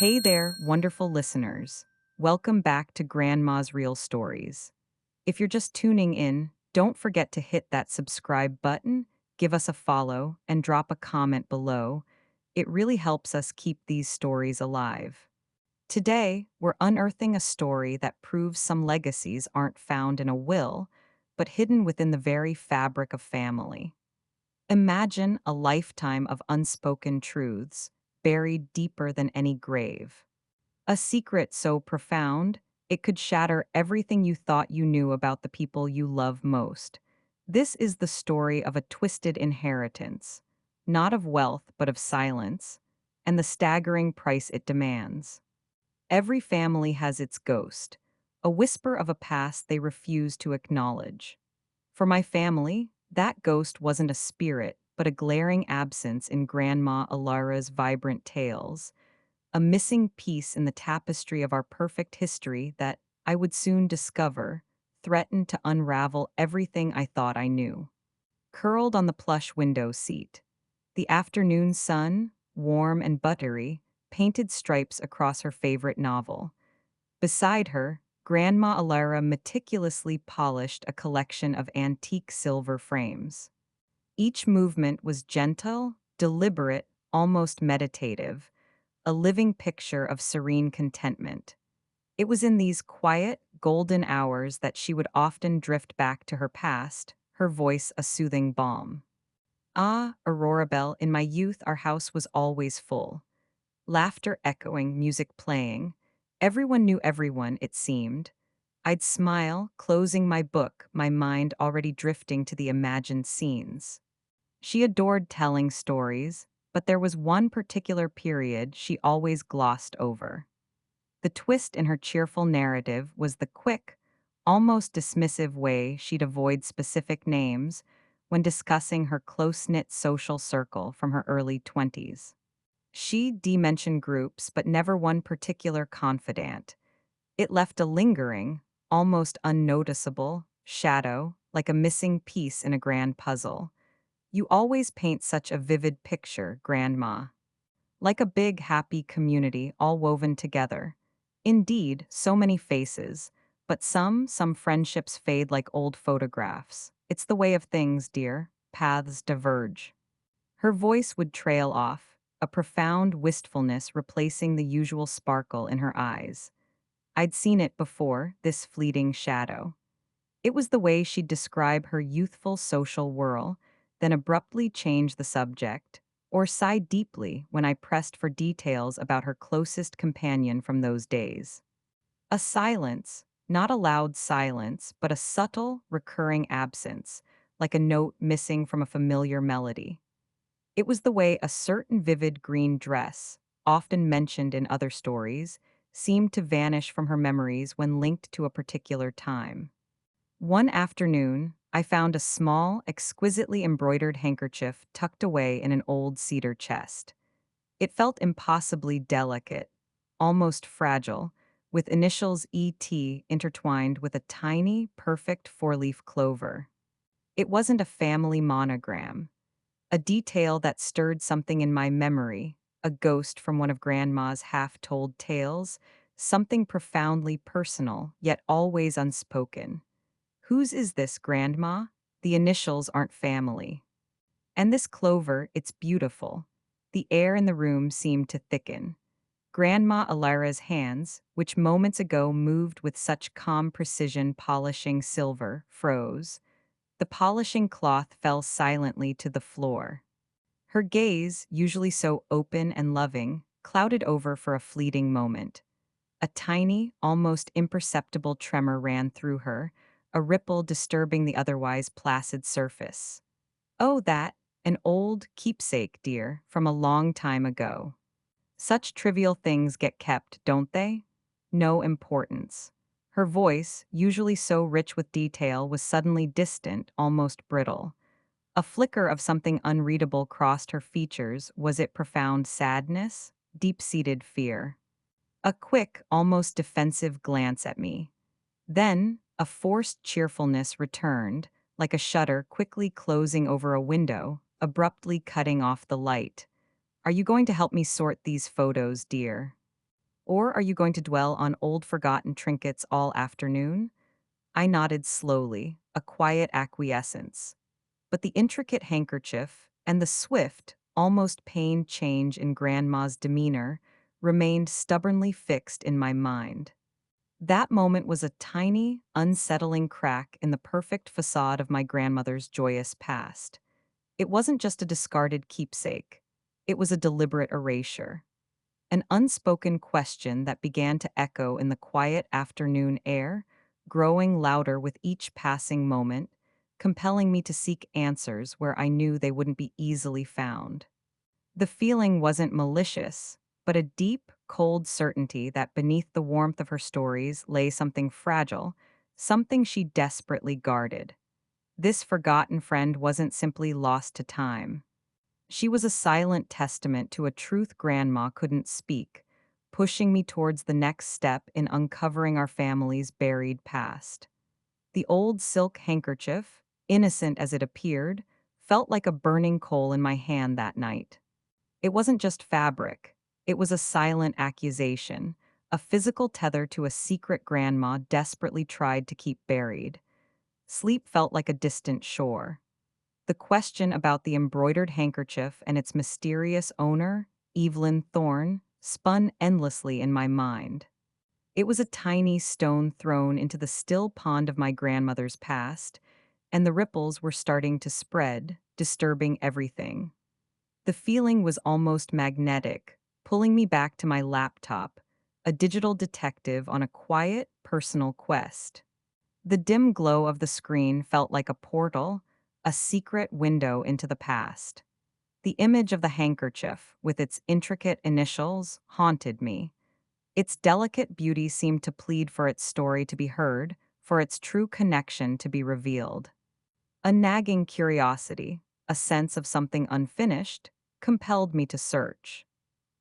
Hey there, wonderful listeners. Welcome back to Grandma's Real Stories. If you're just tuning in, don't forget to hit that subscribe button, give us a follow, and drop a comment below. It really helps us keep these stories alive. Today, we're unearthing a story that proves some legacies aren't found in a will, but hidden within the very fabric of family. Imagine a lifetime of unspoken truths, buried deeper than any grave. A secret so profound, it could shatter everything you thought you knew about the people you love most. This is the story of a twisted inheritance, not of wealth but of silence, and the staggering price it demands. Every family has its ghost, a whisper of a past they refuse to acknowledge. For my family, that ghost wasn't a spirit, but a glaring absence in Grandma Elara's vibrant tales, a missing piece in the tapestry of our perfect history that I would soon discover threatened to unravel everything I thought I knew. Curled on the plush window seat, the afternoon sun, warm and buttery, painted stripes across her favorite novel. Beside her, Grandma Elara meticulously polished a collection of antique silver frames. Each movement was gentle, deliberate, almost meditative, a living picture of serene contentment. It was in these quiet, golden hours that she would often drift back to her past, her voice a soothing balm. Ah, Aurora Belle, in my youth our house was always full. Laughter echoing, music playing. Everyone knew everyone, it seemed. I'd smile, closing my book, my mind already drifting to the imagined scenes. She adored telling stories, but there was one particular period she always glossed over. The twist in her cheerful narrative was the quick, almost dismissive way she'd avoid specific names when discussing her close-knit social circle from her early 20s. She de-mentioned groups, but never one particular confidant. It left a lingering, almost unnoticeable, shadow, like a missing piece in a grand puzzle. You always paint such a vivid picture, Grandma. Like a big, happy community all woven together. Indeed, so many faces, but some friendships fade like old photographs. It's the way of things, dear. Paths diverge. Her voice would trail off, a profound wistfulness replacing the usual sparkle in her eyes. I'd seen it before, this fleeting shadow. It was the way she'd describe her youthful social whirl, then abruptly change the subject, or sigh deeply when I pressed for details about her closest companion from those days. A silence, not a loud silence, but a subtle, recurring absence, like a note missing from a familiar melody. It was the way a certain vivid green dress, often mentioned in other stories, seemed to vanish from her memories when linked to a particular time. One afternoon, I found a small, exquisitely embroidered handkerchief tucked away in an old cedar chest. It felt impossibly delicate, almost fragile, with initials ET intertwined with a tiny, perfect four-leaf clover. It wasn't a family monogram, a detail that stirred something in my memory, a ghost from one of Grandma's half-told tales, something profoundly personal, yet always unspoken. Whose is this, Grandma? The initials aren't family. And this clover, it's beautiful. The air in the room seemed to thicken. Grandma Alara's hands, which moments ago moved with such calm precision polishing silver, froze. The polishing cloth fell silently to the floor. Her gaze, usually so open and loving, clouded over for a fleeting moment. A tiny, almost imperceptible tremor ran through her, a ripple disturbing the otherwise placid surface. Oh, that, an old keepsake, dear, from a long time ago. Such trivial things get kept, don't they? No importance. Her voice, usually so rich with detail, was suddenly distant, almost brittle. A flicker of something unreadable crossed her features. Was it profound sadness? Deep-seated fear? A quick, almost defensive glance at me. Then, a forced cheerfulness returned, like a shutter quickly closing over a window, abruptly cutting off the light. Are you going to help me sort these photos, dear? Or are you going to dwell on old forgotten trinkets all afternoon? I nodded slowly, a quiet acquiescence. But the intricate handkerchief and the swift, almost pained change in Grandma's demeanor remained stubbornly fixed in my mind. That moment was a tiny, unsettling crack in the perfect facade of my grandmother's joyous past. It wasn't just a discarded keepsake, it was a deliberate erasure. An unspoken question that began to echo in the quiet afternoon air, growing louder with each passing moment, compelling me to seek answers where I knew they wouldn't be easily found. The feeling wasn't malicious, but a deep, cold certainty that beneath the warmth of her stories lay something fragile, something she desperately guarded. This forgotten friend wasn't simply lost to time. She was a silent testament to a truth Grandma couldn't speak, pushing me towards the next step in uncovering our family's buried past. The old silk handkerchief, innocent as it appeared, felt like a burning coal in my hand that night. It wasn't just fabric, it was a silent accusation, a physical tether to a secret Grandma desperately tried to keep buried. Sleep felt like a distant shore. The question about the embroidered handkerchief and its mysterious owner, Evelyn Thorne, spun endlessly in my mind. It was a tiny stone thrown into the still pond of my grandmother's past, and the ripples were starting to spread, disturbing everything. The feeling was almost magnetic, pulling me back to my laptop, a digital detective on a quiet, personal quest. The dim glow of the screen felt like a portal, a secret window into the past. The image of the handkerchief, with its intricate initials, haunted me. Its delicate beauty seemed to plead for its story to be heard, for its true connection to be revealed. A nagging curiosity, a sense of something unfinished, compelled me to search.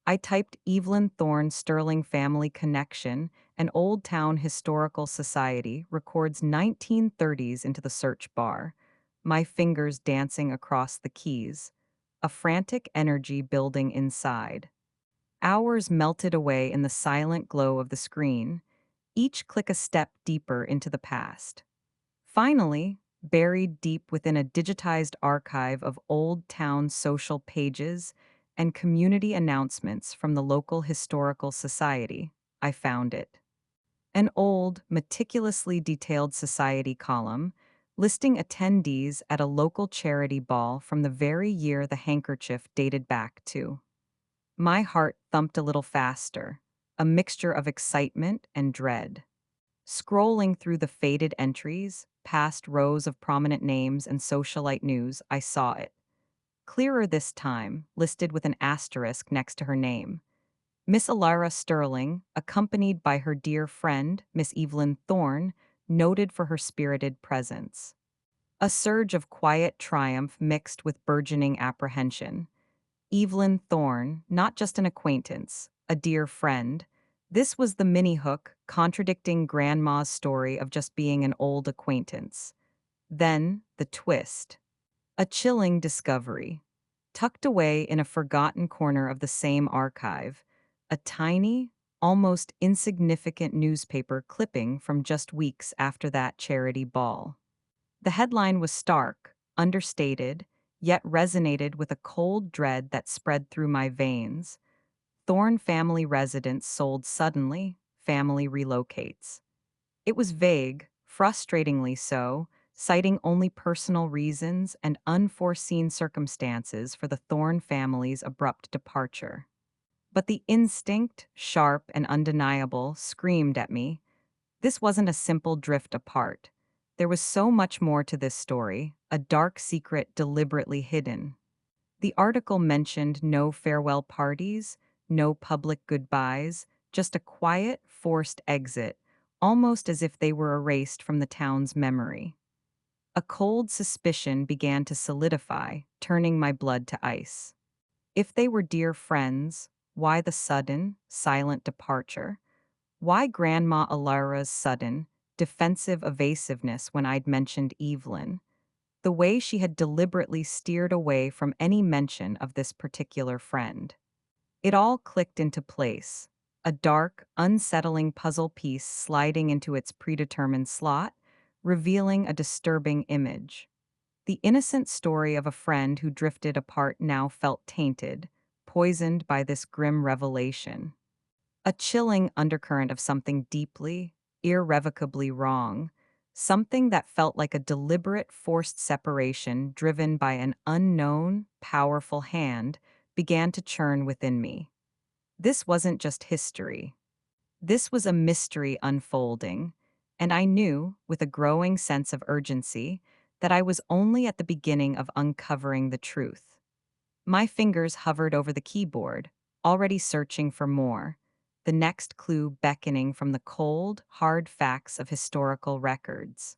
I typed Evelyn Thorne Sterling Family Connection, an Old Town Historical Society records 1930s into the search bar, my fingers dancing across the keys, a frantic energy building inside. Hours melted away in the silent glow of the screen, each click a step deeper into the past. Finally, buried deep within a digitized archive of old town social pages and community announcements from the local historical society, I found it. An old, meticulously detailed society column listing attendees at a local charity ball from the very year the handkerchief dated back to. My heart thumped a little faster, a mixture of excitement and dread. Scrolling through the faded entries, past rows of prominent names and socialite news, I saw it. Clearer this time, listed with an asterisk next to her name. Miss Elara Sterling, accompanied by her dear friend, Miss Evelyn Thorne, noted for her spirited presence. A surge of quiet triumph mixed with burgeoning apprehension. Evelyn Thorne, not just an acquaintance, a dear friend. This was the mini hook contradicting Grandma's story of just being an old acquaintance. Then, the twist. A chilling discovery. Tucked away in a forgotten corner of the same archive, a tiny, almost insignificant newspaper clipping from just weeks after that charity ball. The headline was stark, understated, yet resonated with a cold dread that spread through my veins. Thorne family residence sold suddenly, family relocates. It was vague, frustratingly so, citing only personal reasons and unforeseen circumstances for the Thorne family's abrupt departure. But the instinct, sharp and undeniable, screamed at me. This wasn't a simple drift apart. There was so much more to this story, a dark secret deliberately hidden. The article mentioned no farewell parties, no public goodbyes, just a quiet, forced exit, almost as if they were erased from the town's memory. A cold suspicion began to solidify, turning my blood to ice. If they were dear friends, why the sudden, silent departure? Why Grandma Alara's sudden, defensive evasiveness when I'd mentioned Evelyn? The way she had deliberately steered away from any mention of this particular friend. It all clicked into place. a dark, unsettling puzzle piece sliding into its predetermined slot, revealing a disturbing image. The innocent story of a friend who drifted apart now felt tainted, poisoned by this grim revelation. A chilling undercurrent of something deeply, irrevocably wrong, something that felt like a deliberate, forced separation driven by an unknown, powerful hand, began to churn within me. This wasn't just history. This was a mystery unfolding, and I knew, with a growing sense of urgency, that I was only at the beginning of uncovering the truth. My fingers hovered over the keyboard, already searching for more, the next clue beckoning from the cold, hard facts of historical records.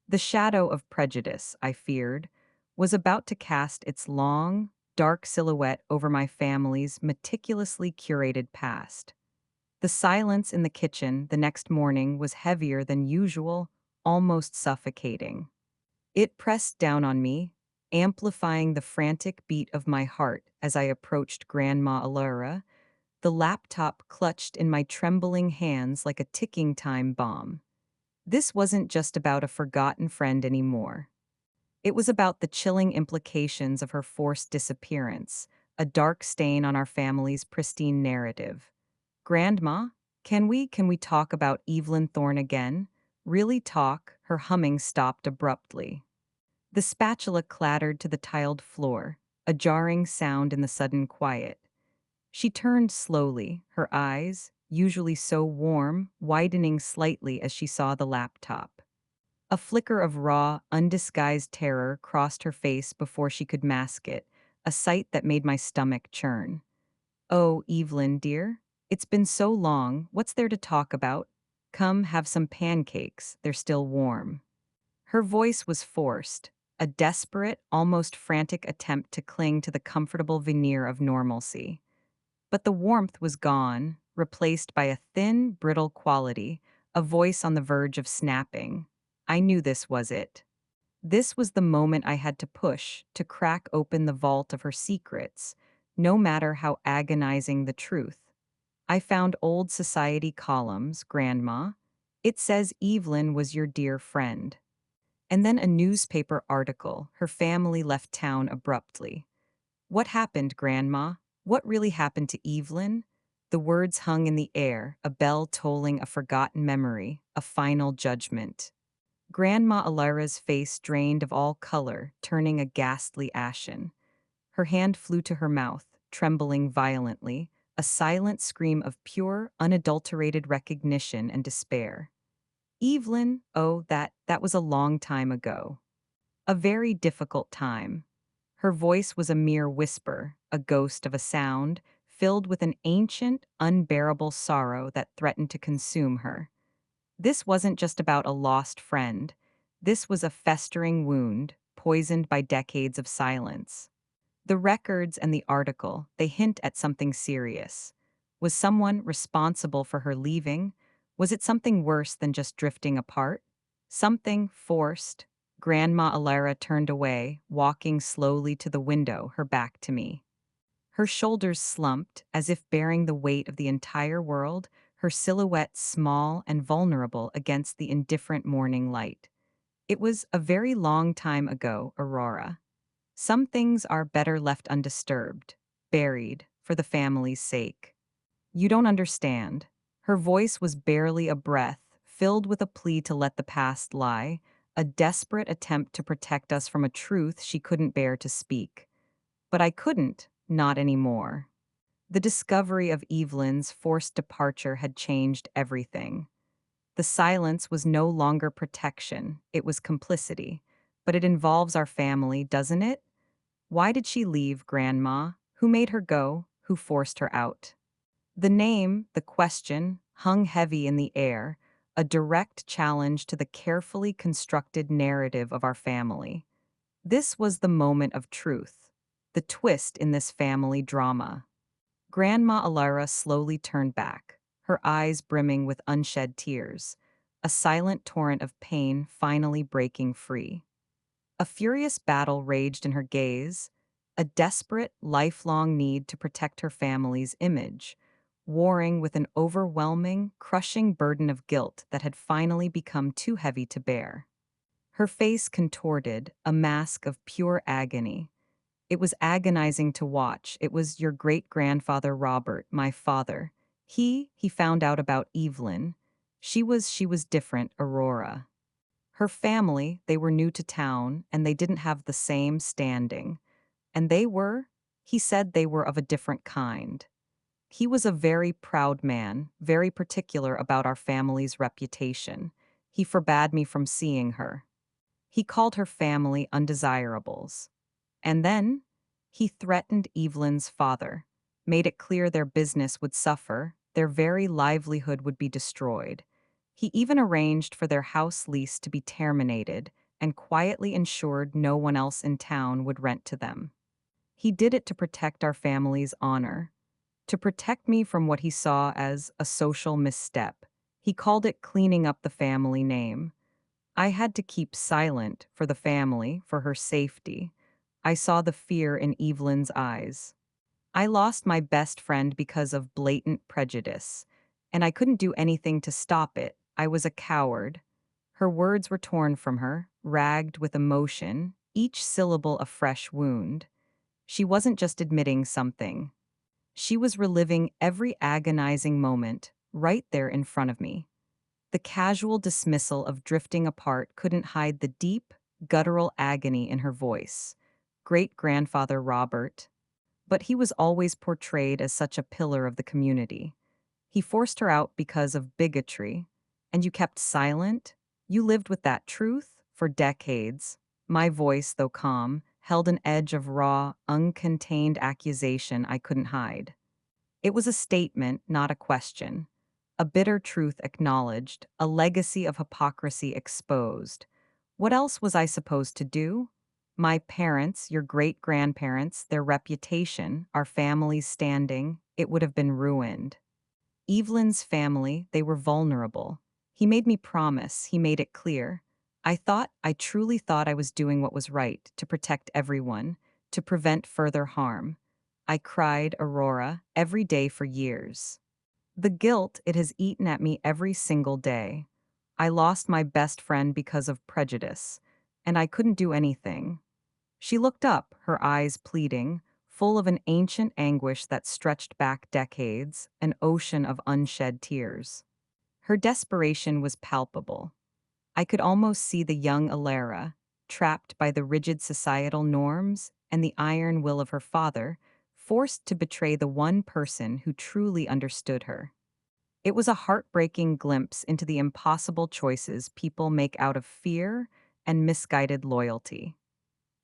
The shadow of prejudice, I feared, was about to cast its long, dark silhouette over my family's meticulously curated past. The silence in the kitchen the next morning was heavier than usual, almost suffocating. It pressed down on me, amplifying the frantic beat of my heart as I approached Grandma Elara, the laptop clutched in my trembling hands like a ticking time bomb. This wasn't just about a forgotten friend anymore. It was about the chilling implications of her forced disappearance, a dark stain on our family's pristine narrative. Grandma, can we talk about Evelyn Thorne again? Really talk? Her humming stopped abruptly. The spatula clattered to the tiled floor, a jarring sound in the sudden quiet. She turned slowly, her eyes, usually so warm, widening slightly as she saw the laptop. A flicker of raw, undisguised terror crossed her face before she could mask it, a sight that made my stomach churn. "Oh, Evelyn, dear. It's been so long. What's there to talk about? Come, have some pancakes. They're still warm." Her voice was forced, a desperate, almost frantic attempt to cling to the comfortable veneer of normalcy. But the warmth was gone, replaced by a thin, brittle quality, a voice on the verge of snapping. I knew this was it. This was the moment I had to push to crack open the vault of her secrets, no matter how agonizing the truth. I found old society columns, Grandma. It says Evelyn was your dear friend. And then a newspaper article, her family left town abruptly. What happened, Grandma? What really happened to Evelyn? The words hung in the air, a bell tolling a forgotten memory, a final judgment. Grandma Alara's face drained of all color, turning a ghastly ashen. Her hand flew to her mouth, trembling violently, a silent scream of pure, unadulterated recognition and despair. Evelyn, oh, that was a long time ago. A very difficult time. Her voice was a mere whisper, a ghost of a sound, filled with an ancient, unbearable sorrow that threatened to consume her. This wasn't just about a lost friend. This was a festering wound, poisoned by decades of silence. The records and the article, they hint at something serious. Was someone responsible for her leaving? Was it something worse than just drifting apart? Something forced? Grandma Elara turned away, walking slowly to the window, her back to me. Her shoulders slumped, as if bearing the weight of the entire world, her silhouette small and vulnerable against the indifferent morning light. It was a very long time ago, Aurora. Some things are better left undisturbed, buried, for the family's sake. You don't understand. Her voice was barely a breath, filled with a plea to let the past lie, a desperate attempt to protect us from a truth she couldn't bear to speak. But I couldn't, not anymore. The discovery of Evelyn's forced departure had changed everything. The silence was no longer protection, it was complicity. But it involves our family, doesn't it? Why did she leave, Grandma? Who made her go? Who forced her out? The name, the question, hung heavy in the air, a direct challenge to the carefully constructed narrative of our family. This was the moment of truth, the twist in this family drama. Grandma Elara slowly turned back, her eyes brimming with unshed tears, a silent torrent of pain finally breaking free. A furious battle raged in her gaze, a desperate, lifelong need to protect her family's image, warring with an overwhelming, crushing burden of guilt that had finally become too heavy to bear. Her face contorted, a mask of pure agony. It was agonizing to watch. It was your great-grandfather Robert, my father. He found out about Evelyn. She was different, Aurora. Her family, they were new to town, and they didn't have the same standing. And he said they were of a different kind. He was a very proud man, very particular about our family's reputation. He forbade me from seeing her. He called her family undesirables. And then he threatened Evelyn's father, made it clear their business would suffer, their very livelihood would be destroyed. He even arranged for their house lease to be terminated and quietly ensured no one else in town would rent to them. He did it to protect our family's honor, to protect me from what he saw as a social misstep. He called it cleaning up the family name. I had to keep silent for the family, for her safety. I saw the fear in Evelyn's eyes. I lost my best friend because of blatant prejudice, and I couldn't do anything to stop it. I was a coward. Her words were torn from her, ragged with emotion, each syllable a fresh wound. She wasn't just admitting something. She was reliving every agonizing moment, right there in front of me. The casual dismissal of drifting apart couldn't hide the deep, guttural agony in her voice. Great-grandfather Robert. But he was always portrayed as such a pillar of the community. He forced her out because of bigotry. And you kept silent? You lived with that truth for decades. My voice, though calm, held an edge of raw, uncontained accusation I couldn't hide. It was a statement, not a question. A bitter truth acknowledged, a legacy of hypocrisy exposed. What else was I supposed to do? My parents, your great-grandparents, their reputation, our family's standing, it would have been ruined. Evelyn's family, they were vulnerable. He made me promise, he made it clear. I truly thought I was doing what was right, to protect everyone, to prevent further harm. I cried, Aurora, every day for years. The guilt, it has eaten at me every single day. I lost my best friend because of prejudice, and I couldn't do anything. She looked up, her eyes pleading, full of an ancient anguish that stretched back decades, an ocean of unshed tears. Her desperation was palpable. I could almost see the young Elara, trapped by the rigid societal norms and the iron will of her father, forced to betray the one person who truly understood her. It was a heartbreaking glimpse into the impossible choices people make out of fear and misguided loyalty.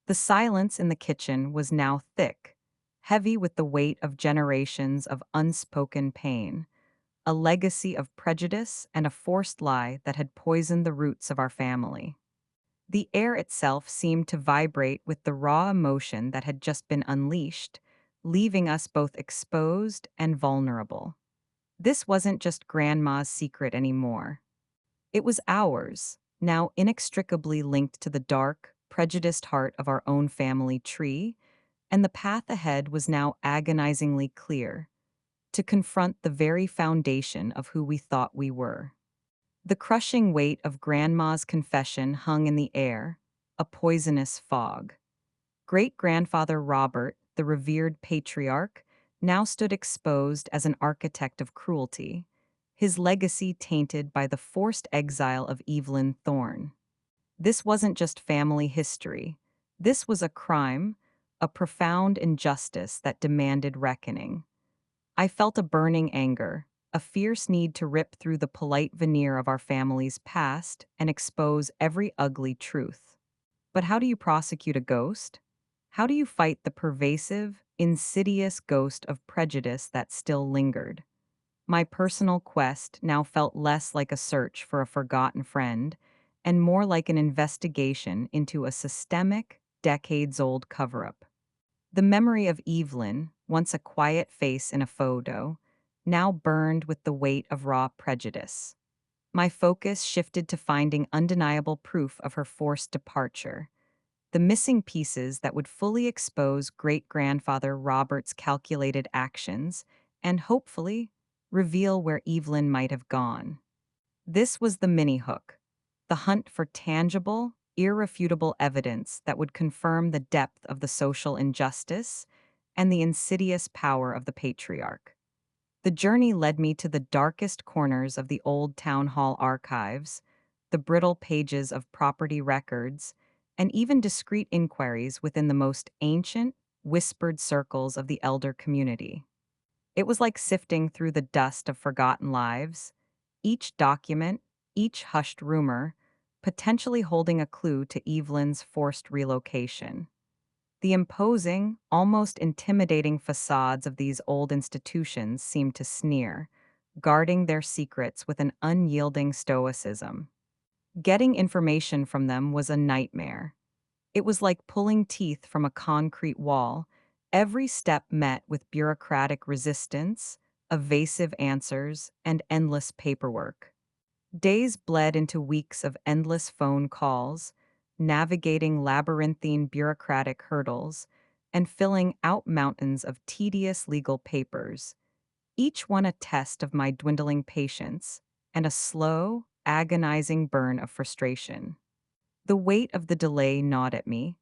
The silence in the kitchen was now thick, heavy with the weight of generations of unspoken pain, a legacy of prejudice and a forced lie that had poisoned the roots of our family. The air itself seemed to vibrate with the raw emotion that had just been unleashed, leaving us both exposed and vulnerable. This wasn't just Grandma's secret anymore. It was ours, now inextricably linked to the dark, prejudiced heart of our own family tree, and the path ahead was now agonizingly clear, to confront the very foundation of who we thought we were. The crushing weight of Grandma's confession hung in the air, a poisonous fog. Great-grandfather Robert, the revered patriarch, now stood exposed as an architect of cruelty, his legacy tainted by the forced exile of Evelyn Thorne. This wasn't just family history. This was a crime, a profound injustice that demanded reckoning. I felt a burning anger, a fierce need to rip through the polite veneer of our family's past and expose every ugly truth. But how do you prosecute a ghost? How do you fight the pervasive, insidious ghost of prejudice that still lingered? My personal quest now felt less like a search for a forgotten friend and more like an investigation into a systemic, decades-old cover-up. The memory of Evelyn, once a quiet face in a photo, now burned with the weight of raw prejudice. My focus shifted to finding undeniable proof of her forced departure, the missing pieces that would fully expose great-grandfather Robert's calculated actions and, hopefully, reveal where Evelyn might have gone. This was the mini hook, the hunt for tangible, irrefutable evidence that would confirm the depth of the social injustice and the insidious power of the patriarch. The journey led me to the darkest corners of the old town hall archives, the brittle pages of property records, and even discreet inquiries within the most ancient, whispered circles of the elder community. It was like sifting through the dust of forgotten lives, each document, each hushed rumor, potentially holding a clue to Evelyn's forced relocation. The imposing, almost intimidating facades of these old institutions seemed to sneer, guarding their secrets with an unyielding stoicism. Getting information from them was a nightmare. It was like pulling teeth from a concrete wall, every step met with bureaucratic resistance, evasive answers, and endless paperwork. Days bled into weeks of endless phone calls, navigating labyrinthine bureaucratic hurdles, and filling out mountains of tedious legal papers, each one a test of my dwindling patience and a slow, agonizing burn of frustration. The weight of the delay gnawed at me,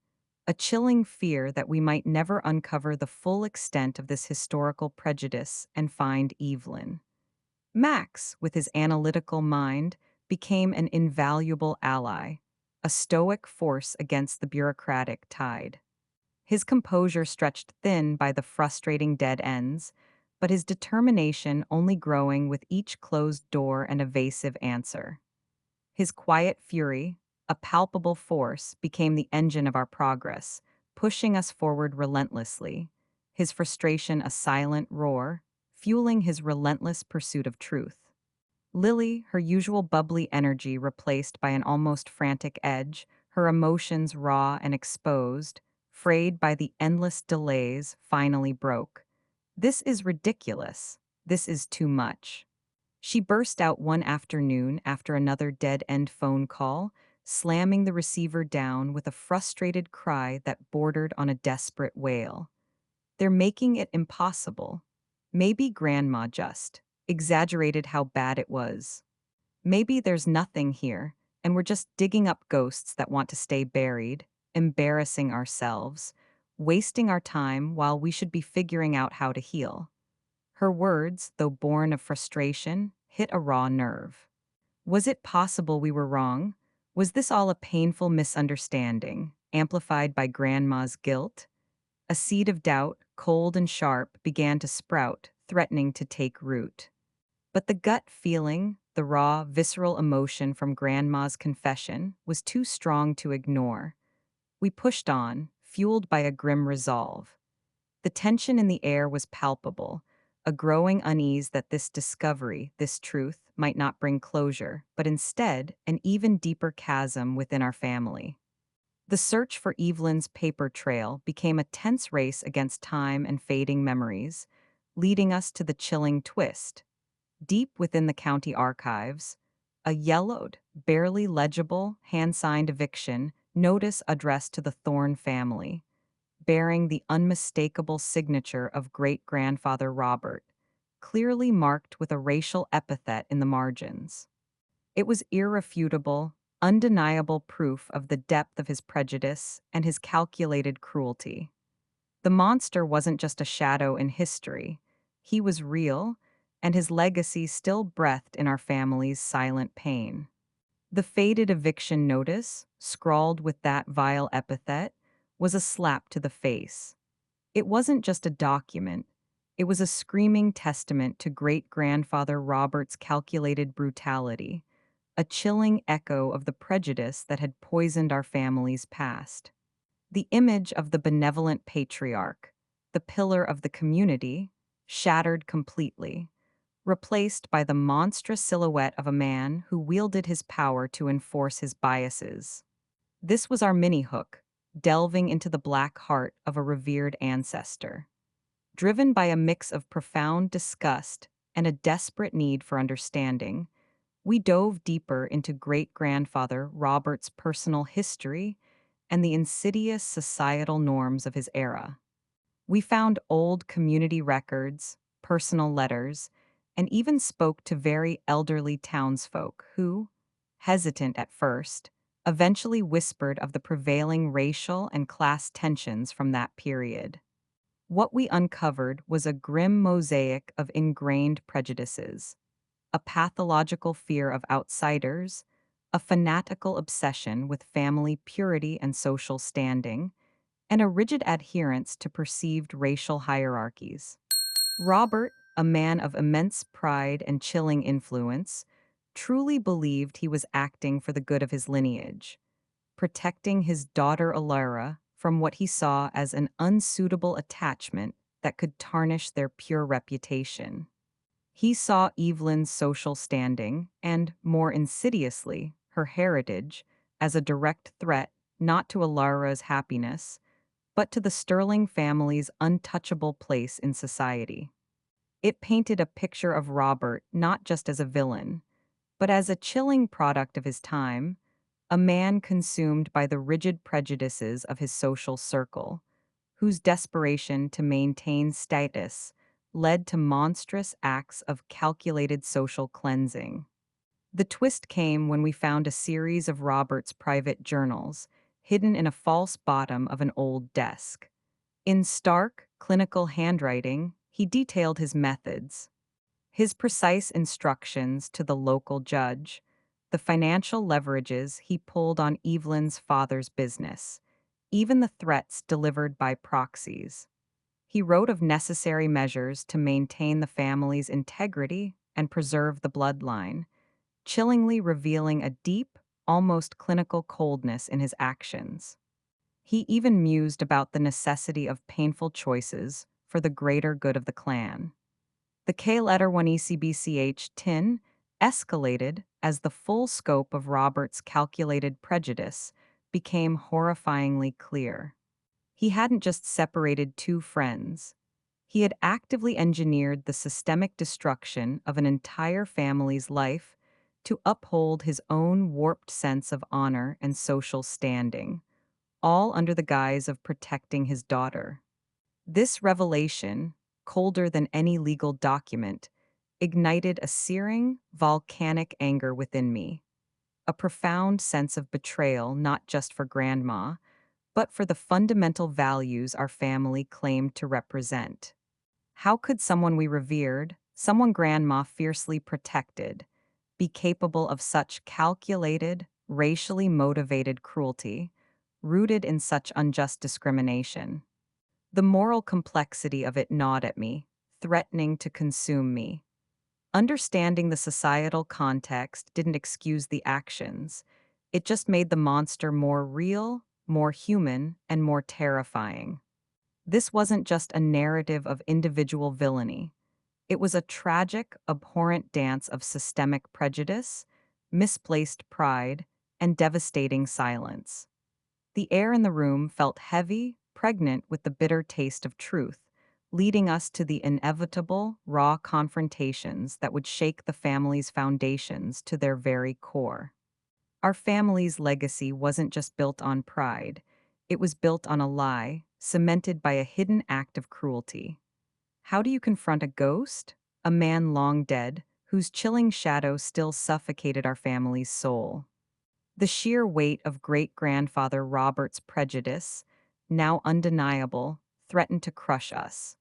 a chilling fear that we might never uncover the full extent of this historical prejudice and find Evelyn. Max, with his analytical mind, became an invaluable ally, a stoic force against the bureaucratic tide. His composure stretched thin by the frustrating dead ends, but his determination only growing with each closed door and evasive answer. His quiet fury, a palpable force, became the engine of our progress, pushing us forward relentlessly, his frustration a silent roar, fueling his relentless pursuit of truth. Lily, her usual bubbly energy replaced by an almost frantic edge, her emotions raw and exposed, frayed by the endless delays, finally broke. "This is ridiculous. This is too much." She burst out one afternoon after another dead-end phone call, slamming the receiver down with a frustrated cry that bordered on a desperate wail. "They're making it impossible. Maybe Grandma just exaggerated how bad it was. Maybe there's nothing here, and we're just digging up ghosts that want to stay buried, embarrassing ourselves, wasting our time while we should be figuring out how to heal." Her words, though born of frustration, hit a raw nerve. Was it possible we were wrong? Was this all a painful misunderstanding, amplified by Grandma's guilt? A seed of doubt, cold and sharp, began to sprout, threatening to take root. But the gut feeling, the raw, visceral emotion from Grandma's confession, was too strong to ignore. We pushed on, fueled by a grim resolve. The tension in the air was palpable, a growing unease that this discovery, this truth, might not bring closure, but instead an even deeper chasm within our family. The search for Evelyn's paper trail became a tense race against time and fading memories, leading us to the chilling twist. Deep within the county archives, a yellowed, barely legible, hand-signed eviction notice addressed to the Thorne family, bearing the unmistakable signature of great-grandfather Robert, clearly marked with a racial epithet in the margins. It was irrefutable, undeniable proof of the depth of his prejudice and his calculated cruelty. The monster wasn't just a shadow in history. He was real, and his legacy still breathed in our family's silent pain. The faded eviction notice, scrawled with that vile epithet, was a slap to the face. It wasn't just a document. It was a screaming testament to great-grandfather Robert's calculated brutality, a chilling echo of the prejudice that had poisoned our family's past. The image of the benevolent patriarch, the pillar of the community, shattered completely, replaced by the monstrous silhouette of a man who wielded his power to enforce his biases. This was our mini-hook, delving into the black heart of a revered ancestor. Driven by a mix of profound disgust and a desperate need for understanding, we dove deeper into great-grandfather Robert's personal history and the insidious societal norms of his era. We found old community records, personal letters, and even spoke to very elderly townsfolk who, hesitant at first, eventually whispered of the prevailing racial and class tensions from that period. What we uncovered was a grim mosaic of ingrained prejudices, a pathological fear of outsiders, a fanatical obsession with family purity and social standing, and a rigid adherence to perceived racial hierarchies. Robert, a man of immense pride and chilling influence, truly believed he was acting for the good of his lineage, protecting his daughter Elara from what he saw as an unsuitable attachment that could tarnish their pure reputation. He saw Evelyn's social standing, and, more insidiously, her heritage, as a direct threat not to Elara's happiness, but to the Sterling family's untouchable place in society. It painted a picture of Robert not just as a villain, but as a chilling product of his time, a man consumed by the rigid prejudices of his social circle, whose desperation to maintain status led to monstrous acts of calculated social cleansing. The twist came when we found a series of Robert's private journals hidden in a false bottom of an old desk. In stark, clinical handwriting, he detailed his methods, his precise instructions to the local judge, the financial leverages he pulled on Evelyn's father's business, even the threats delivered by proxies. He wrote of necessary measures to maintain the family's integrity and preserve the bloodline, chillingly revealing a deep, almost clinical coldness in his actions. He even mused about the necessity of painful choices for the greater good of the clan. The K-letter 1 ECBCH tin escalated as the full scope of Robert's calculated prejudice became horrifyingly clear. He hadn't just separated two friends. He had actively engineered the systemic destruction of an entire family's life to uphold his own warped sense of honor and social standing, all under the guise of protecting his daughter. This revelation, colder than any legal document, ignited a searing, volcanic anger within me, a profound sense of betrayal not just for Grandma, but for the fundamental values our family claimed to represent. How could someone we revered, someone Grandma fiercely protected, be capable of such calculated, racially motivated cruelty, rooted in such unjust discrimination? The moral complexity of it gnawed at me, threatening to consume me. Understanding the societal context didn't excuse the actions. It just made the monster more real, more human, and more terrifying. This wasn't just a narrative of individual villainy. It was a tragic, abhorrent dance of systemic prejudice, misplaced pride, and devastating silence. The air in the room felt heavy, pregnant with the bitter taste of truth, leading us to the inevitable, raw confrontations that would shake the family's foundations to their very core. Our family's legacy wasn't just built on pride, it was built on a lie, cemented by a hidden act of cruelty. How do you confront a ghost? A man long dead, whose chilling shadow still suffocated our family's soul. The sheer weight of great grandfather Robert's prejudice, now undeniable, threatened to crush us.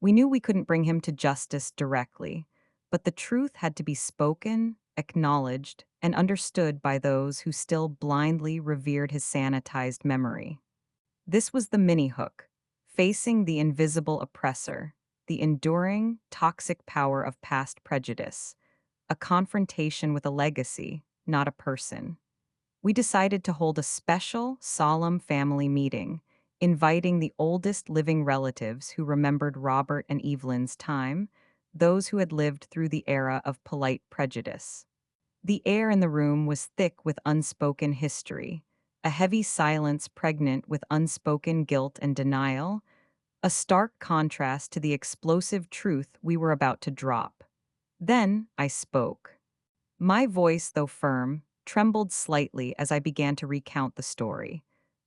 We knew we couldn't bring him to justice directly, but the truth had to be spoken, acknowledged, and understood by those who still blindly revered his sanitized memory. This was the mini hook, facing the invisible oppressor, the enduring, toxic power of past prejudice, a confrontation with a legacy, not a person. We decided to hold a special, solemn family meeting, inviting the oldest living relatives who remembered Robert and Evelyn's time, those who had lived through the era of polite prejudice. The air in the room was thick with unspoken history, a heavy silence pregnant with unspoken guilt and denial, a stark contrast to the explosive truth we were about to drop. Then I spoke. My voice, though firm, trembled slightly as I began to recount the story,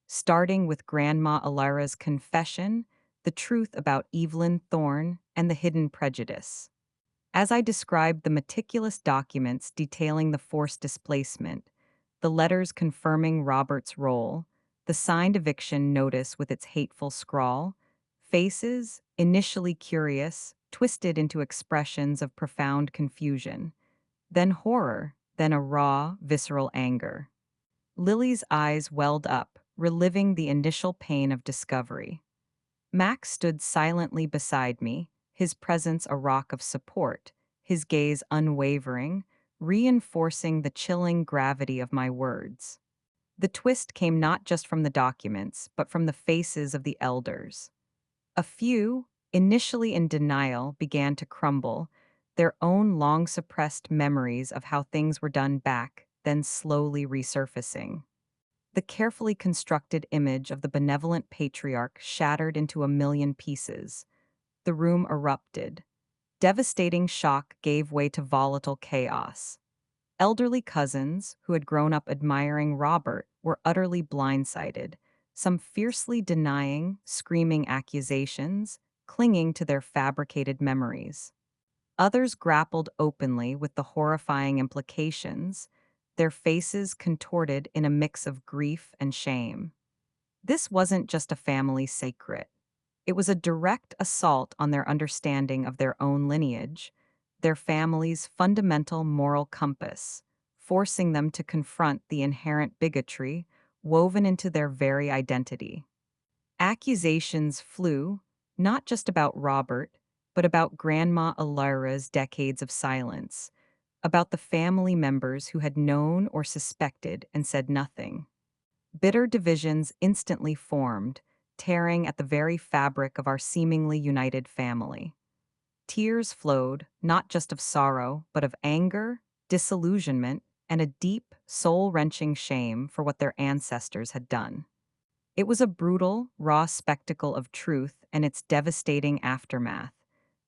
starting with Grandma Elara's confession, the truth about Evelyn Thorne, and the hidden prejudice. As I described the meticulous documents detailing the forced displacement, the letters confirming Robert's role, the signed eviction notice with its hateful scrawl, faces, initially curious, twisted into expressions of profound confusion, then horror, then a raw, visceral anger. Lily's eyes welled up, reliving the initial pain of discovery. Max stood silently beside me, his presence a rock of support, his gaze unwavering, reinforcing the chilling gravity of my words. The twist came not just from the documents, but from the faces of the elders. A few, initially in denial, began to crumble, their own long suppressed memories of how things were done back, then slowly resurfacing. The carefully constructed image of the benevolent patriarch shattered into a million pieces. The room erupted. Devastating shock gave way to volatile chaos. Elderly cousins, who had grown up admiring Robert, were utterly blindsided, some fiercely denying, screaming accusations, clinging to their fabricated memories. Others grappled openly with the horrifying implications, their faces contorted in a mix of grief and shame. This wasn't just a family secret. It was a direct assault on their understanding of their own lineage, their family's fundamental moral compass, forcing them to confront the inherent bigotry woven into their very identity. Accusations flew, not just about Robert, but about Grandma Elara's decades of silence, about the family members who had known or suspected and said nothing. Bitter divisions instantly formed, tearing at the very fabric of our seemingly united family. Tears flowed, not just of sorrow, but of anger, disillusionment, and a deep, soul wrenching shame for what their ancestors had done. It was a brutal, raw spectacle of truth and its devastating aftermath,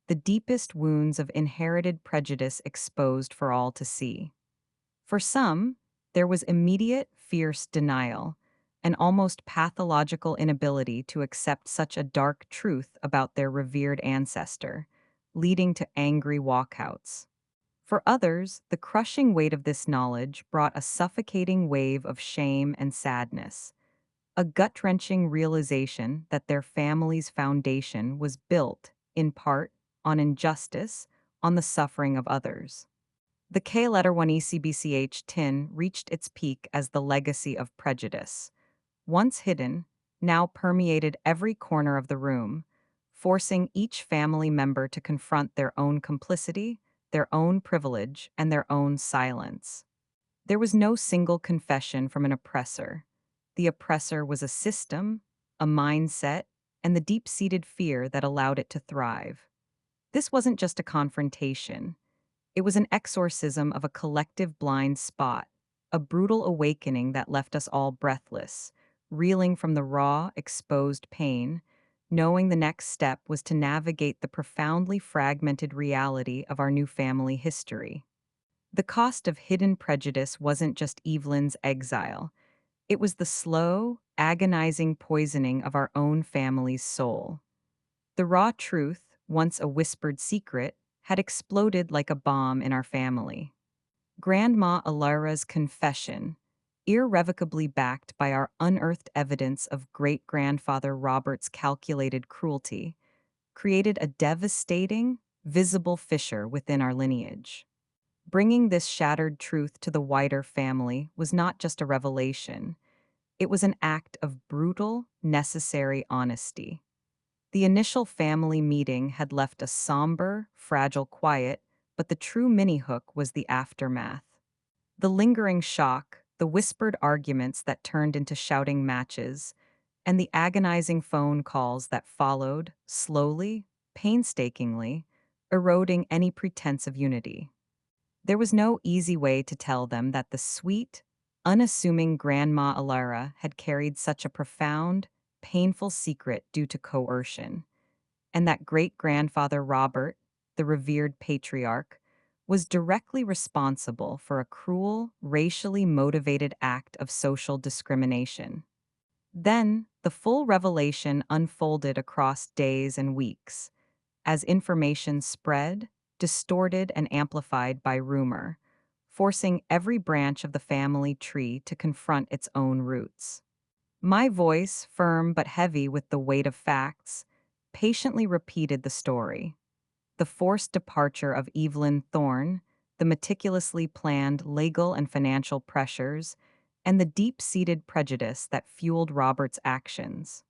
the deepest wounds of inherited prejudice exposed for all to see. For some, there was immediate, fierce denial, an almost pathological inability to accept such a dark truth about their revered ancestor, leading to angry walkouts. For others, the crushing weight of this knowledge brought a suffocating wave of shame and sadness, a gut-wrenching realization that their family's foundation was built, in part, on injustice, on the suffering of others. The K-letter 1 ECBCH tin reached its peak as the legacy of prejudice. Once hidden, now permeated every corner of the room, forcing each family member to confront their own complicity, their own privilege, and their own silence. There was no single confession from an oppressor. The oppressor was a system, a mindset, and the deep-seated fear that allowed it to thrive. This wasn't just a confrontation. It was an exorcism of a collective blind spot, a brutal awakening that left us all breathless, reeling from the raw, exposed pain, knowing the next step was to navigate the profoundly fragmented reality of our new family history. The cost of hidden prejudice wasn't just Evelyn's exile, it was the slow, agonizing poisoning of our own family's soul. The raw truth, once a whispered secret, had exploded like a bomb in our family. Grandma Elara's confession, irrevocably backed by our unearthed evidence of great-grandfather Robert's calculated cruelty, created a devastating, visible fissure within our lineage. Bringing this shattered truth to the wider family was not just a revelation, it was an act of brutal, necessary honesty. The initial family meeting had left a somber, fragile quiet, but the true mini-hook was the aftermath. The lingering shock, the whispered arguments that turned into shouting matches, and the agonizing phone calls that followed, slowly, painstakingly, eroding any pretense of unity. There was no easy way to tell them that the sweet, unassuming Grandma Elara had carried such a profound, painful secret due to coercion, and that great-grandfather Robert, the revered patriarch, was directly responsible for a cruel, racially motivated act of social discrimination. Then, the full revelation unfolded across days and weeks. As information spread, distorted and amplified by rumor, forcing every branch of the family tree to confront its own roots. My voice, firm but heavy with the weight of facts, patiently repeated the story. The forced departure of Evelyn Thorne, the meticulously planned legal and financial pressures, and the deep seated prejudice that fueled Robert's actions.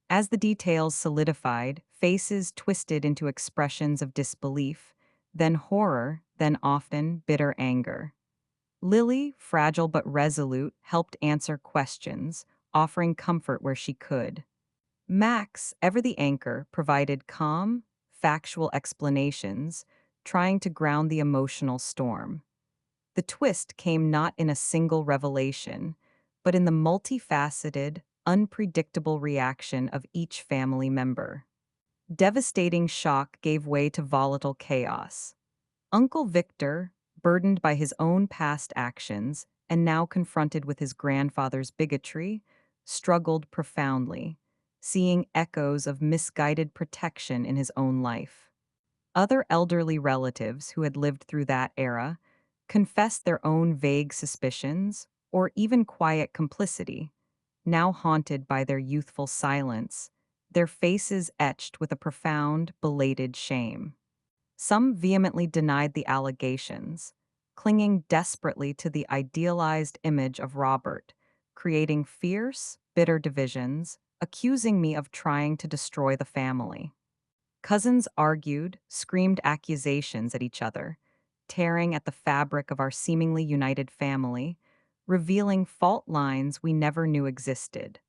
As the details solidified, faces twisted into expressions of disbelief, then horror, then often bitter anger. Lily, fragile but resolute, helped answer questions, offering comfort where she could. Max, ever the anchor, provided calm, factual explanations, trying to ground the emotional storm. The twist came not in a single revelation, but in the multifaceted, unpredictable reaction of each family member. Devastating shock gave way to volatile chaos. Uncle Victor, burdened by his own past actions and now confronted with his grandfather's bigotry, struggled profoundly, seeing echoes of misguided protection in his own life. Other elderly relatives who had lived through that era confessed their own vague suspicions or even quiet complicity, now haunted by their youthful silence, their faces etched with a profound, belated shame. Some vehemently denied the allegations, clinging desperately to the idealized image of Robert, creating fierce, bitter divisions, accusing me of trying to destroy the family. Cousins argued, screamed accusations at each other, tearing at the fabric of our seemingly united family, revealing fault lines we never knew existed.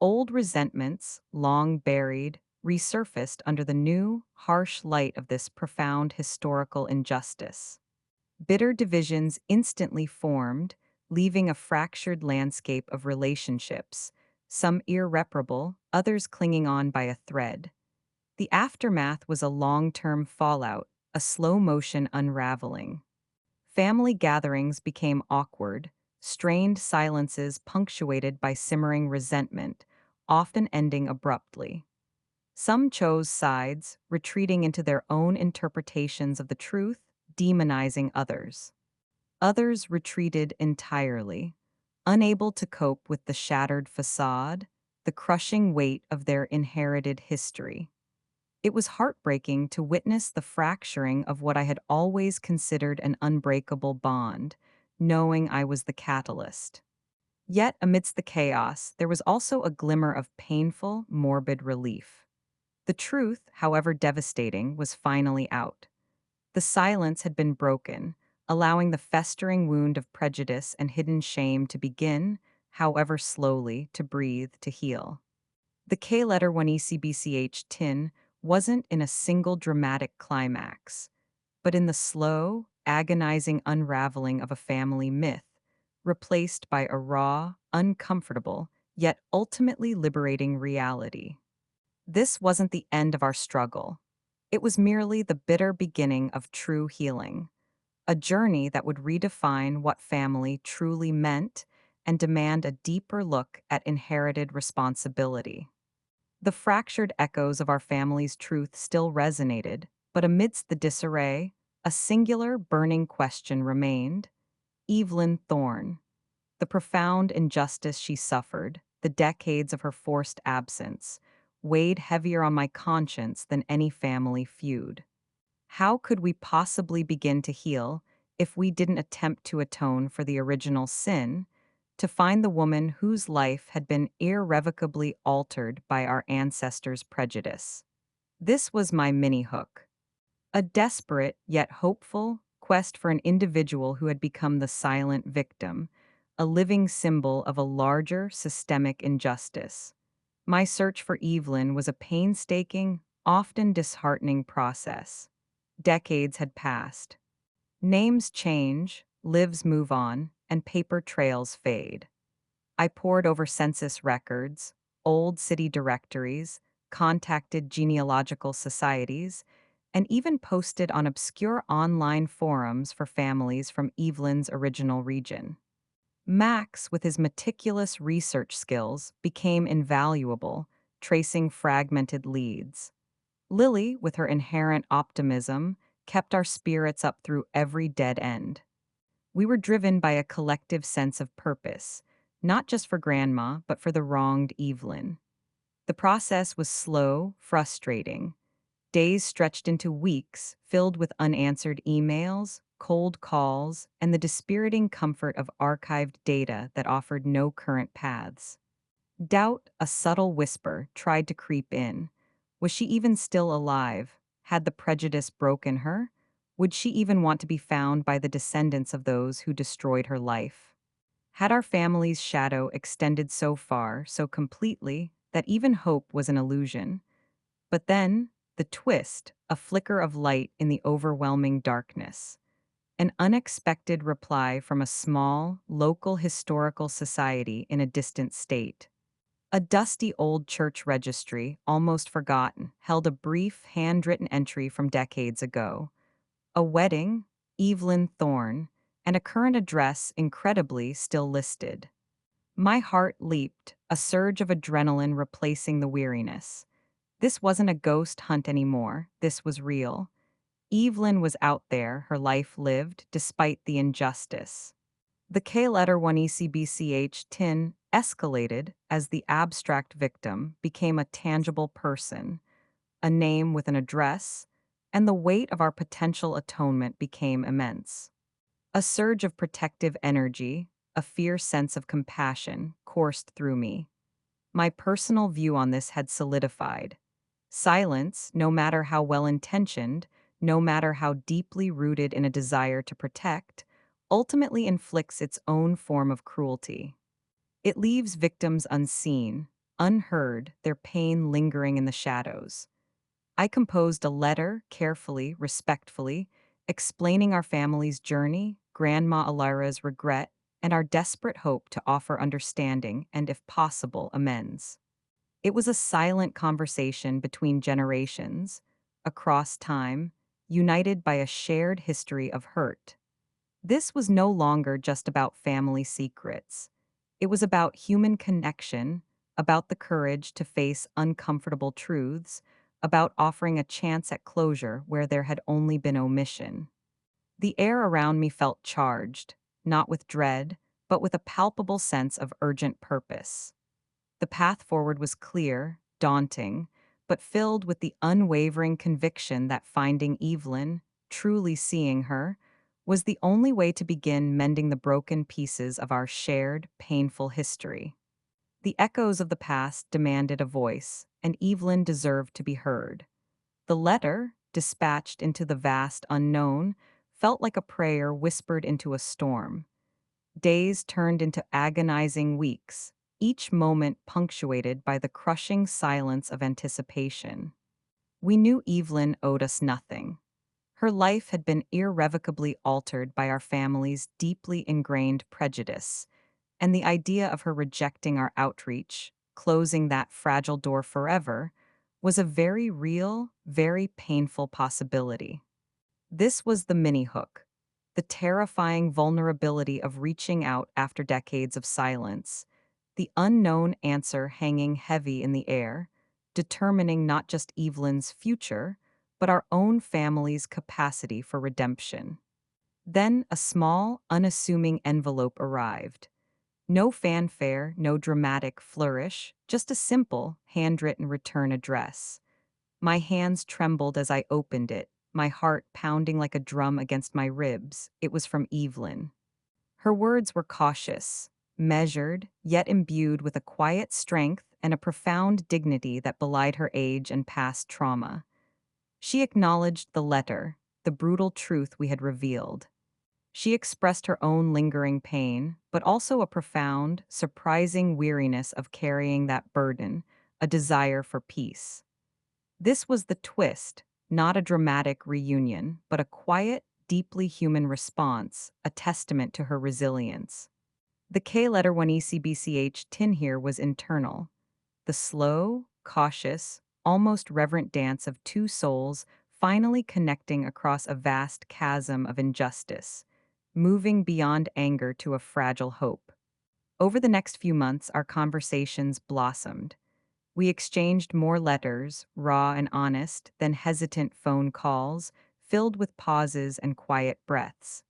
Old resentments, long buried, resurfaced under the new, harsh light of this profound historical injustice. Bitter divisions instantly formed, leaving a fractured landscape of relationships, some irreparable, others clinging on by a thread. The aftermath was a long-term fallout, a slow-motion unraveling. Family gatherings became awkward, strained silences punctuated by simmering resentment, often ending abruptly. Some chose sides, retreating into their own interpretations of the truth, demonizing others. Others retreated entirely, unable to cope with the shattered facade, the crushing weight of their inherited history. It was heartbreaking to witness the fracturing of what I had always considered an unbreakable bond, knowing I was the catalyst. Yet, amidst the chaos, there was also a glimmer of painful, morbid relief. The truth, however devastating, was finally out. The silence had been broken, allowing the festering wound of prejudice and hidden shame to begin, however slowly, to breathe, to heal. The K letter 1ECBCH tin wasn't in a single dramatic climax, but in the slow, agonizing unraveling of a family myth, replaced by a raw, uncomfortable, yet ultimately liberating reality. This wasn't the end of our struggle. It was merely the bitter beginning of true healing, a journey that would redefine what family truly meant and demand a deeper look at inherited responsibility. The fractured echoes of our family's truth still resonated, but amidst the disarray, a singular burning question remained. Evelyn Thorne. The profound injustice she suffered, the decades of her forced absence, weighed heavier on my conscience than any family feud. How could we possibly begin to heal if we didn't attempt to atone for the original sin, to find the woman whose life had been irrevocably altered by our ancestors' prejudice? This was my mini hook. A desperate yet hopeful quest for an individual who had become the silent victim, a living symbol of a larger systemic injustice. My search for Evelyn was a painstaking, often disheartening process. Decades had passed. Names change, lives move on, and paper trails fade. I pored over census records, old city directories, contacted genealogical societies, and even posted on obscure online forums for families from Evelyn's original region. Max, with his meticulous research skills, became invaluable, tracing fragmented leads. Lily, with her inherent optimism, kept our spirits up through every dead end. We were driven by a collective sense of purpose, not just for Grandma, but for the wronged Evelyn. The process was slow, frustrating. Days stretched into weeks, filled with unanswered emails, cold calls, and the dispiriting comfort of archived data that offered no current paths. Doubt, a subtle whisper, tried to creep in. Was she even still alive? Had the prejudice broken her? Would she even want to be found by the descendants of those who destroyed her life? Had our family's shadow extended so far, so completely, that even hope was an illusion? But then, the twist, a flicker of light in the overwhelming darkness. An unexpected reply from a small, local historical society in a distant state. A dusty old church registry, almost forgotten, held a brief, handwritten entry from decades ago. A wedding, Evelyn Thorne, and a current address, incredibly, still listed. My heart leaped, a surge of adrenaline replacing the weariness. This wasn't a ghost hunt anymore, this was real. Evelyn was out there, her life lived, despite the injustice. The K-letter 1ECBCH tin escalated as the abstract victim became a tangible person, a name with an address, and the weight of our potential atonement became immense. A surge of protective energy, a fierce sense of compassion, coursed through me. My personal view on this had solidified. Silence, no matter how well intentioned, no matter how deeply rooted in a desire to protect, ultimately inflicts its own form of cruelty. It leaves victims unseen, unheard, their pain lingering in the shadows. I composed a letter, carefully, respectfully, explaining our family's journey, Grandma Elara's regret, and our desperate hope to offer understanding and, if possible, amends. It was a silent conversation between generations, across time, united by a shared history of hurt. This was no longer just about family secrets. It was about human connection, about the courage to face uncomfortable truths, about offering a chance at closure where there had only been omission. The air around me felt charged, not with dread, but with a palpable sense of urgent purpose. The path forward was clear, daunting, but filled with the unwavering conviction that finding Evelyn, truly seeing her, was the only way to begin mending the broken pieces of our shared, painful history. The echoes of the past demanded a voice, and Evelyn deserved to be heard. The letter, dispatched into the vast unknown, felt like a prayer whispered into a storm. Days turned into agonizing weeks, each moment punctuated by the crushing silence of anticipation. We knew Evelyn owed us nothing. Her life had been irrevocably altered by our family's deeply ingrained prejudice, and the idea of her rejecting our outreach, closing that fragile door forever, was a very real, very painful possibility. This was the mini hook, the terrifying vulnerability of reaching out after decades of silence, the unknown answer hanging heavy in the air, determining not just Evelyn's future, but our own family's capacity for redemption. Then a small, unassuming envelope arrived. No fanfare, no dramatic flourish, just a simple, handwritten return address. My hands trembled as I opened it, my heart pounding like a drum against my ribs. It was from Evelyn. Her words were cautious, measured, yet imbued with a quiet strength and a profound dignity that belied her age and past trauma. She acknowledged the letter, the brutal truth we had revealed. She expressed her own lingering pain, but also a profound, surprising weariness of carrying that burden, a desire for peace. This was the twist, not a dramatic reunion, but a quiet, deeply human response, a testament to her resilience. The K-letter 1ECBCH tin here was internal. The slow, cautious, almost reverent dance of two souls finally connecting across a vast chasm of injustice, moving beyond anger to a fragile hope. Over the next few months, our conversations blossomed. We exchanged more letters, raw and honest, than hesitant phone calls, filled with pauses and quiet breaths.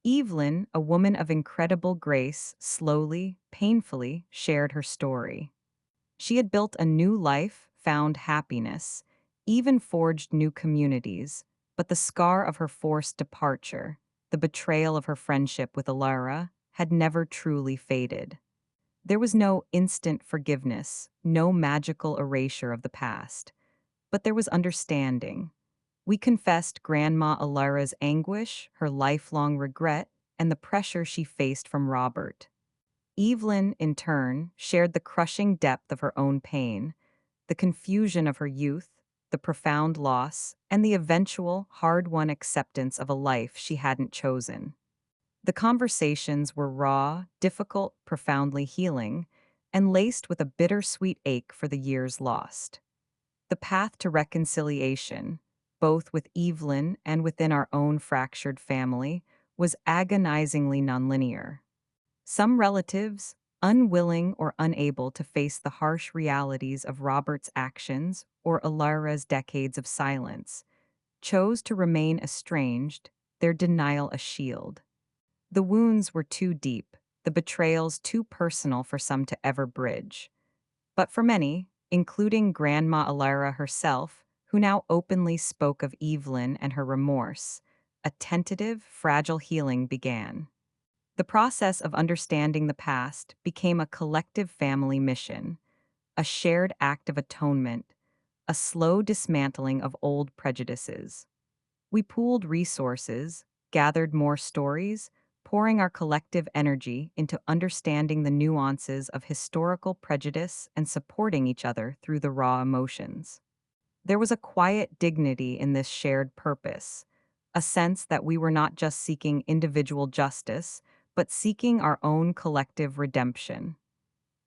Evelyn, a woman of incredible grace, slowly, painfully shared her story. She had built a new life, found happiness, even forged new communities, but the scar of her forced departure, the betrayal of her friendship with Elara, had never truly faded. There was no instant forgiveness, no magical erasure of the past, but there was understanding. We confessed Grandma Elara's anguish, her lifelong regret, and the pressure she faced from Robert. Evelyn, in turn, shared the crushing depth of her own pain, the confusion of her youth, the profound loss, and the eventual, hard won acceptance of a life she hadn't chosen. The conversations were raw, difficult, profoundly healing, and laced with a bittersweet ache for the years lost. The path to reconciliation, both with Evelyn and within our own fractured family, was agonizingly nonlinear. Some relatives, unwilling or unable to face the harsh realities of Robert's actions or Elara's decades of silence, chose to remain estranged, their denial a shield. The wounds were too deep, the betrayals too personal for some to ever bridge. But for many, including Grandma Elara herself, who now openly spoke of Evelyn and her remorse, a tentative, fragile healing began. The process of understanding the past became a collective family mission, a shared act of atonement, a slow dismantling of old prejudices. We pooled resources, gathered more stories, pouring our collective energy into understanding the nuances of historical prejudice and supporting each other through the raw emotions. There was a quiet dignity in this shared purpose, a sense that we were not just seeking individual justice, but seeking our own collective redemption.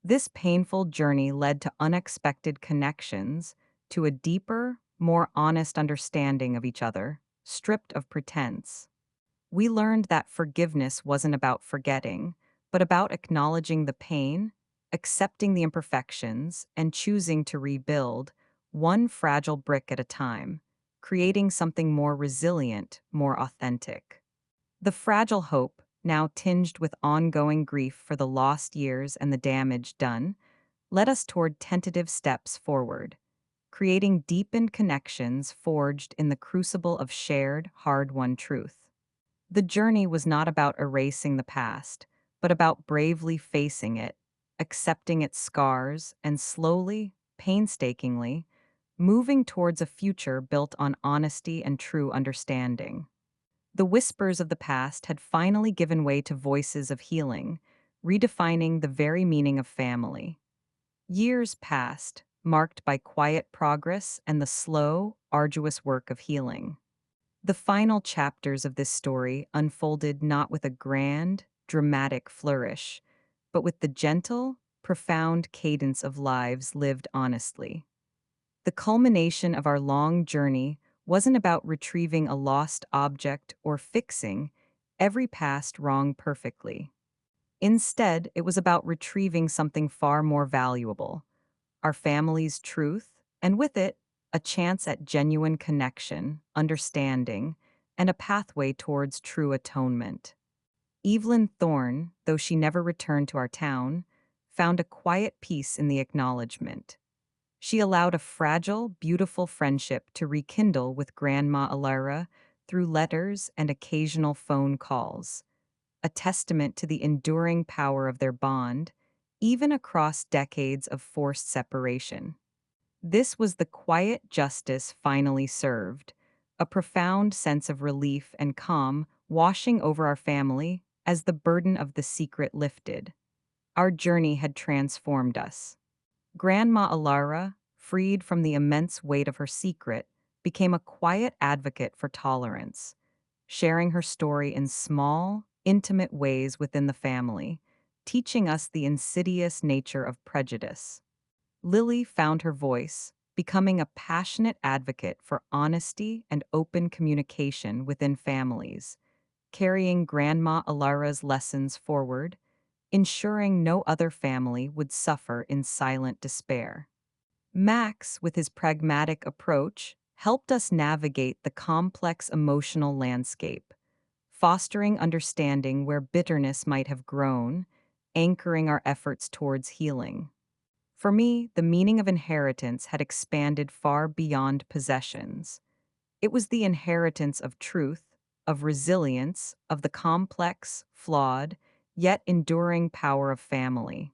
This painful journey led to unexpected connections, to a deeper, more honest understanding of each other, stripped of pretense. We learned that forgiveness wasn't about forgetting, but about acknowledging the pain, accepting the imperfections, and choosing to rebuild, one fragile brick at a time, creating something more resilient, more authentic. The fragile hope, now tinged with ongoing grief for the lost years and the damage done, led us toward tentative steps forward, creating deepened connections forged in the crucible of shared, hard won truth. The journey was not about erasing the past, but about bravely facing it, accepting its scars, and slowly, painstakingly, moving towards a future built on honesty and true understanding. The whispers of the past had finally given way to voices of healing, redefining the very meaning of family. Years passed, marked by quiet progress and the slow, arduous work of healing. The final chapters of this story unfolded not with a grand, dramatic flourish, but with the gentle, profound cadence of lives lived honestly. The culmination of our long journey wasn't about retrieving a lost object or fixing every past wrong perfectly. Instead, it was about retrieving something far more valuable, our family's truth, and with it, a chance at genuine connection, understanding, and a pathway towards true atonement. Evelyn Thorne, though she never returned to our town, found a quiet peace in the acknowledgement. She allowed a fragile, beautiful friendship to rekindle with Grandma Elara through letters and occasional phone calls, a testament to the enduring power of their bond, even across decades of forced separation. This was the quiet justice finally served, a profound sense of relief and calm washing over our family as the burden of the secret lifted. Our journey had transformed us. Grandma Elara, freed from the immense weight of her secret, became a quiet advocate for tolerance, sharing her story in small, intimate ways within the family, teaching us the insidious nature of prejudice. Lily found her voice, becoming a passionate advocate for honesty and open communication within families, carrying Grandma Elara's lessons forward, ensuring no other family would suffer in silent despair. Max, with his pragmatic approach, helped us navigate the complex emotional landscape, fostering understanding where bitterness might have grown, anchoring our efforts towards healing. For me, the meaning of inheritance had expanded far beyond possessions. It was the inheritance of truth, of resilience, of the complex, flawed, yet enduring power of family.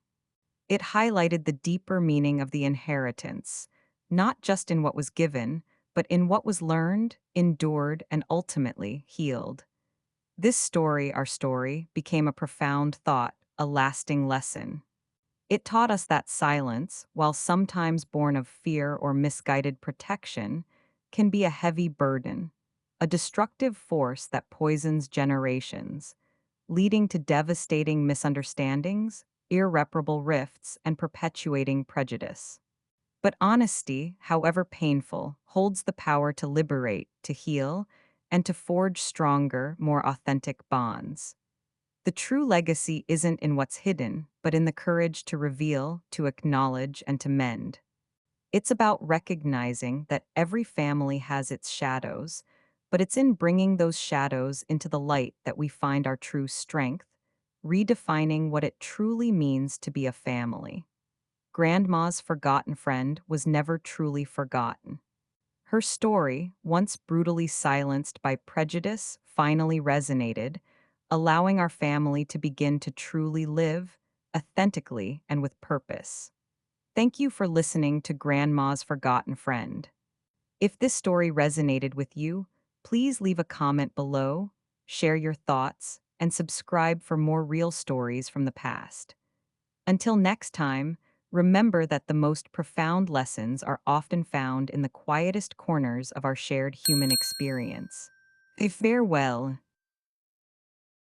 It highlighted the deeper meaning of the inheritance, not just in what was given, but in what was learned, endured, and ultimately healed. This story, our story, became a profound thought, a lasting lesson. It taught us that silence, while sometimes born of fear or misguided protection, can be a heavy burden, a destructive force that poisons generations, leading to devastating misunderstandings, irreparable rifts, and perpetuating prejudice. But honesty, however painful, holds the power to liberate, to heal, and to forge stronger, more authentic bonds. The true legacy isn't in what's hidden, but in the courage to reveal, to acknowledge, and to mend. It's about recognizing that every family has its shadows, but it's in bringing those shadows into the light that we find our true strength, redefining what it truly means to be a family. Grandma's forgotten friend was never truly forgotten. Her story, once brutally silenced by prejudice, finally resonated, allowing our family to begin to truly live, authentically and with purpose. Thank you for listening to Grandma's Forgotten Friend. If this story resonated with you, please leave a comment below, share your thoughts, and subscribe for more real stories from the past. Until next time, remember that the most profound lessons are often found in the quietest corners of our shared human experience. Farewell.